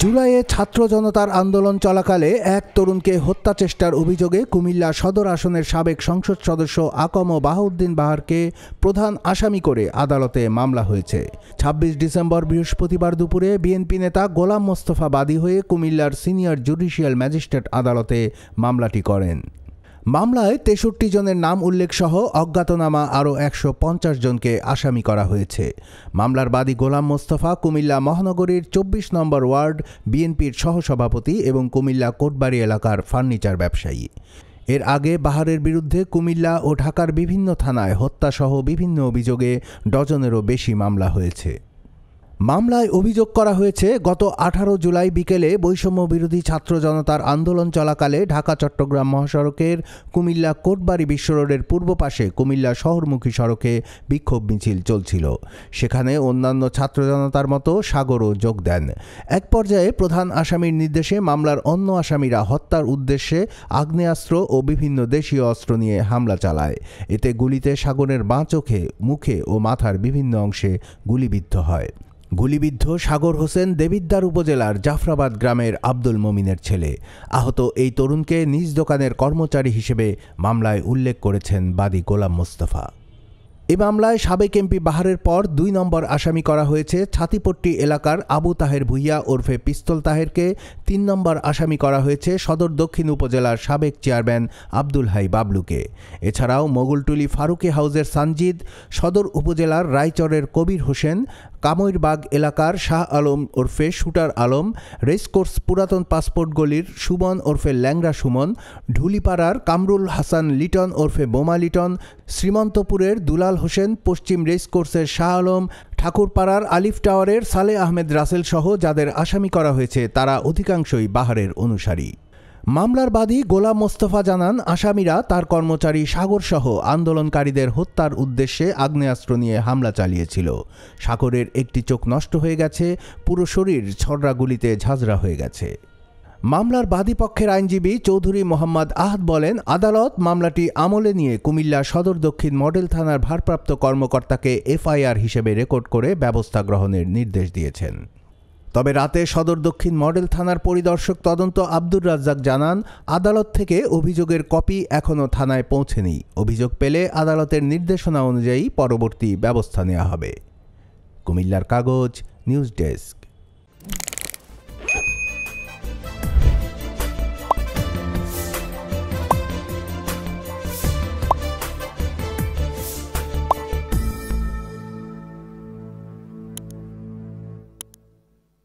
জুলাইয়ে ছাত্র জনতার আন্দোলন চলাকালে এক তরুণকে হত্যা চেষ্টার অভিযোগে কুমিল্লা সদর আসনের সাবেক সংসদ সদস্য আকম বাহাউদ্দিন বাহারকে প্রধান আসামি করে আদালতে মামলা হয়েছে। ২৬ ডিসেম্বর বৃহস্পতিবার দুপুরে বিএনপি নেতা গোলাম মোস্তফা বাদী হয়ে কুমিল্লার সিনিয়র জুডিশিয়াল ম্যাজিস্ট্রেট আদালতে মামলাটি করেন। মামলায় ৬৩ জনের নাম উল্লেখ সহ অজ্ঞাতনামা আরও ১৫০ জনকে আসামি করা হয়েছে। মামলার বাদী গোলাম মোস্তফা কুমিল্লা মহানগরীর ২৪ নম্বর ওয়ার্ড বিএনপির সহসভাপতি এবং কুমিল্লা কোটবাড়ি এলাকার ফার্নিচার ব্যবসায়ী। এর আগে বাহারের বিরুদ্ধে কুমিল্লা ও ঢাকার বিভিন্ন থানায় হত্যাসহ বিভিন্ন অভিযোগে ডজনেরও বেশি মামলা হয়েছে। মামলায় অভিযোগ করা হয়েছে, গত ১৮ জুলাই বিকেলে বৈষম্য বিরোধী ছাত্র জনতার আন্দোলন চলাকালে ঢাকা চট্টগ্রাম মহাসড়কের কুমিল্লা কোটবাড়ি বিশ্ব রোডের পূর্ব পাশে কুমিল্লা শহরমুখী সড়কে বিক্ষোভ মিছিল চলছিল। সেখানে অন্যান্য ছাত্র জনতার মতো সাগরও যোগ দেন। এক পর্যায়ে প্রধান আসামির নির্দেশে মামলার অন্য আসামিরা হত্যার উদ্দেশ্যে আগ্নেয়াস্ত্র ও বিভিন্ন দেশীয় অস্ত্র নিয়ে হামলা চালায়। এতে গুলিতে সাগরের বাঁ চোখে, মুখে ও মাথার বিভিন্ন অংশে গুলিবিদ্ধ হয়। গুলিবিদ্ধ সাগর হোসেন দেবিদ্বার উপজেলার জাফরাবাদ গ্রামের আব্দুল মমিনের ছেলে। আহত এই তরুণকে নিজ দোকানের কর্মচারী হিসেবে মামলায় উল্লেখ করেছেন বাদী গোলাম মোস্তফা। এ মামলায় সাবেক এমপি বাহারের পর ২ নম্বর আসামি করা হয়েছে ছাতিপট্টি এলাকার আবু তাহের ভুইয়া ওরফে পিস্তল তাহেরকে। ৩ নম্বর আসামি করা হয়েছে সদর দক্ষিণ উপজেলার সাবেক চেয়ারম্যান আব্দুল হাই বাবলুকে। এছাড়াও মোগলটুলি ফারুকি হাউজের সানজিদ, সদর উপজেলার রায়চরের কবির হোসেন, কামইরবাগ এলাকার শাহ আলম ওরফে শুটার আলম, রেসকোর্স পুরাতন পাসপোর্ট গলির সুমন ওরফে ল্যাংরা সুমন, ঢুলিপাড়ার কামরুল হাসান লিটন ওরফে বোমা লিটন, শ্রীমন্তপুরের দুলাল হোসেন, পশ্চিম রেসকোর্সের শাহ আলম, ঠাকুরপাড়ার আলিফ টাওয়ারের সালে আহমেদ রাসেল সহ যাদের আসামি করা হয়েছে তারা অধিকাংশই বাহারের অনুসারী। মামলার বাদী গোলাম মোস্তফা জানান, আসামিরা তার কর্মচারী সাগরসহ আন্দোলনকারীদের হত্যার উদ্দেশ্যে আগ্নেয়াস্ত্র নিয়ে হামলা চালিয়েছিল। সাগরের একটি চোখ নষ্ট হয়ে গেছে, পুরো শরীর ছড়রা গুলিতে ঝাঁঝরা হয়ে গেছে। মামলার বাদীপক্ষের আইনজীবী চৌধুরী মোহাম্মদ আহাদ বলেন, আদালত মামলাটি আমলে নিয়ে কুমিল্লা সদর দক্ষিণ মডেল থানার ভারপ্রাপ্ত কর্মকর্তাকে এফআইআর হিসেবে রেকর্ড করে ব্যবস্থা গ্রহণের নির্দেশ দিয়েছেন। তবে রাতে সদর দক্ষিণ মডেল থানার পরিদর্শক তদন্ত আব্দুর রাজ্জাক জানান, আদালত থেকে অভিযোগের কপি এখনও থানায় পৌঁছেনি। অভিযোগ পেলে আদালতের নির্দেশনা অনুযায়ী পরবর্তী ব্যবস্থা নেওয়া হবে। কুমিল্লার কাগজ, নিউজ ডেস্ক।